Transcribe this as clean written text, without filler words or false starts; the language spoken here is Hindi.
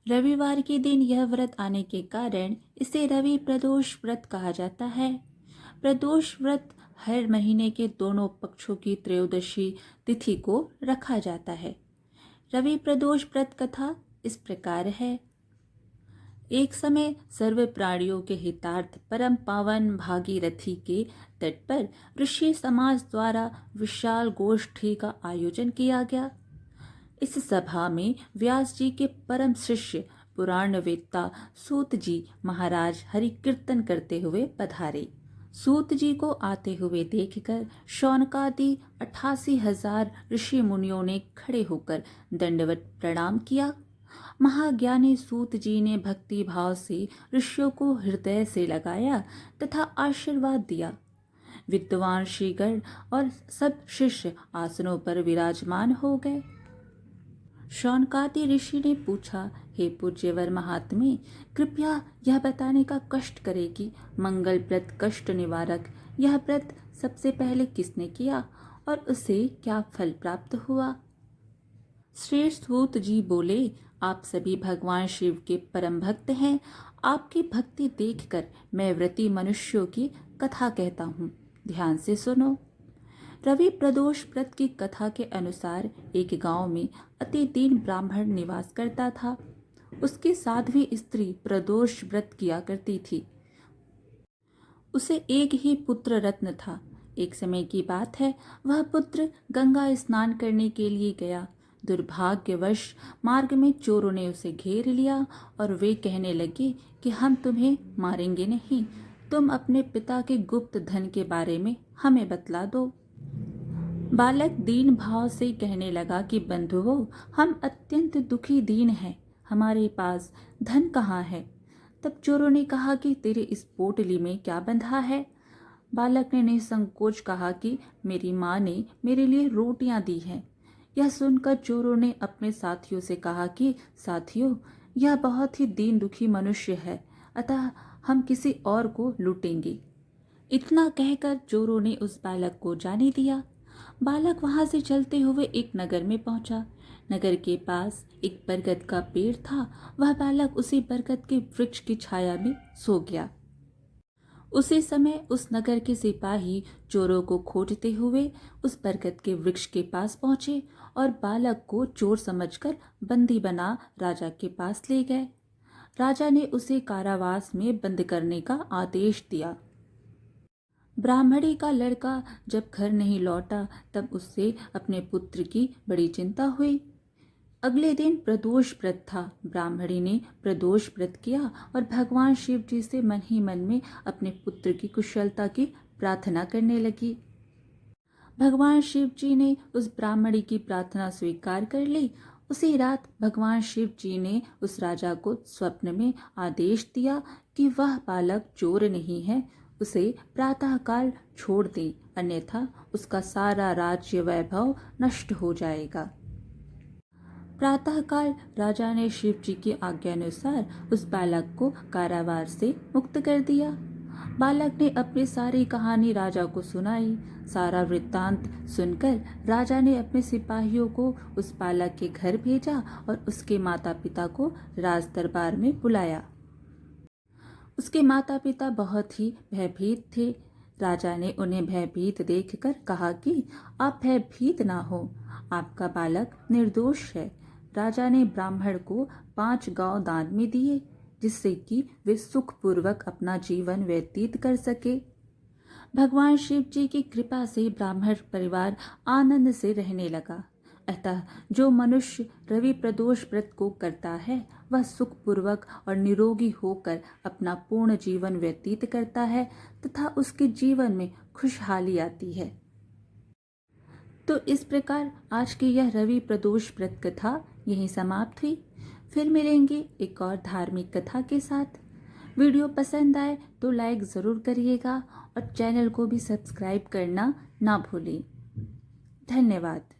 रविवार के दिन यह व्रत आने के कारण इसे रवि प्रदोष व्रत कहा जाता है। प्रदोष व्रत हर महीने के दोनों पक्षों की त्रयोदशी तिथि को रखा जाता है। रवि प्रदोष व्रत कथा इस प्रकार है। एक समय सर्व प्राणियों के हितार्थ परम पावन भागीरथी के तट पर ऋषि समाज द्वारा विशाल गोष्ठी का आयोजन किया गया। इस सभा में व्यास जी के परम शिष्य पुराणवेत्ता सूत जी महाराज हरि कीर्तन करते हुए पधारे। सूत जी को आते हुए देखकर शौनकादि 88,000 ऋषि मुनियों ने खड़े होकर दंडवत प्रणाम किया। महाज्ञानी सूत जी ने भक्ति भाव से ऋषियों को हृदय से लगाया तथा आशीर्वाद दिया। विद्वान श्रीगण और सब शिष्य आसनों पर विराजमान हो गए। शौनकादि ऋषि ने पूछा, हे पूज्यवर महात्मे, कृपया यह बताने का कष्ट करे कि मंगलप्रद कष्ट निवारक यह व्रत सबसे पहले किसने किया और उसे क्या फल प्राप्त हुआ। श्रेष्ठ सूत जी बोले, आप सभी भगवान शिव के परम भक्त हैं। आपकी भक्ति देखकर मैं व्रती मनुष्यों की कथा कहता हूँ, ध्यान से सुनो। रवि प्रदोष व्रत की कथा के अनुसार एक गांव में अति दीन ब्राह्मण निवास करता था। उसकी साध्वी स्त्री प्रदोष व्रत किया करती थी। उसे एक ही पुत्र रत्न था। एक समय की बात है, वह पुत्र गंगा स्नान करने के लिए गया। दुर्भाग्यवश मार्ग में चोरों ने उसे घेर लिया और वे कहने लगे कि हम तुम्हें मारेंगे नहीं, तुम अपने पिता के गुप्त धन के बारे में हमें बतला दो। बालक दीन भाव से कहने लगा कि बंधुओं, हम अत्यंत दुखी दीन हैं, हमारे पास धन कहाँ है। तब चोरों ने कहा कि तेरे इस पोटली में क्या बंधा है। बालक ने निसंकोच कहा कि मेरी माँ ने मेरे लिए रोटियां दी हैं। यह सुनकर चोरों ने अपने साथियों से कहा कि साथियों, यह बहुत ही दीन दुखी मनुष्य है, अतः हम किसी और को लूटेंगे। इतना कहकर चोरों ने उस बालक को जाने दिया। बालक वहां से चलते हुए एक नगर में पहुंचा। नगर के पास एक बरगद का पेड़ था। वह बालक उसी बरगद के वृक्ष की छाया में सो गया। उसी समय उस नगर के सिपाही चोरों को खोजते हुए उस बरगद के वृक्ष के पास पहुंचे और बालक को चोर समझकर बंदी बना राजा के पास ले गए। राजा ने उसे कारावास में बंद करने का आदेश दिया। ब्राह्मणी का लड़का जब घर नहीं लौटा तब उससे अपने पुत्र की बड़ी चिंता हुई। अगले दिन प्रदोष व्रत था। ब्राह्मणी ने प्रदोष व्रत किया और भगवान शिव जी से मन ही मन में अपने पुत्र की कुशलता की प्रार्थना करने लगी। भगवान शिव जी ने उस ब्राह्मणी की प्रार्थना स्वीकार कर ली। उसी रात भगवान शिव जी ने उस राजा को स्वप्न में आदेश दिया कि वह बालक चोर नहीं है, उसे प्रातःकाल छोड़ दे, अन्यथा उसका सारा राज्य वैभव नष्ट हो जाएगा। प्रातःकाल राजा ने शिव जी की आज्ञानुसार उस बालक को कारावास से मुक्त कर दिया। बालक ने अपनी सारी कहानी राजा को सुनाई। सारा वृत्तांत सुनकर राजा ने अपने सिपाहियों को उस बालक के घर भेजा और उसके माता पिता को राज दरबार में बुलाया। उसके माता पिता बहुत ही भयभीत थे। राजा ने उन्हें भयभीत देखकर कहा कि आप भयभीत ना हो, आपका बालक निर्दोष है। राजा ने ब्राह्मण को 5 गांव दान में दिए, जिससे कि वे सुखपूर्वक अपना जीवन व्यतीत कर सके। भगवान शिव जी की कृपा से ब्राह्मण परिवार आनंद से रहने लगा। अतः जो मनुष्य रवि प्रदोष व्रत को करता है वह सुखपूर्वक और निरोगी होकर अपना पूर्ण जीवन व्यतीत करता है तथा उसके जीवन में खुशहाली आती है। तो इस प्रकार आज की यह रवि प्रदोष व्रत कथा यहीं समाप्त हुई। फिर मिलेंगे एक और धार्मिक कथा के साथ। वीडियो पसंद आए तो लाइक ज़रूर करिएगा और चैनल को भी सब्सक्राइब करना ना भूलें। धन्यवाद।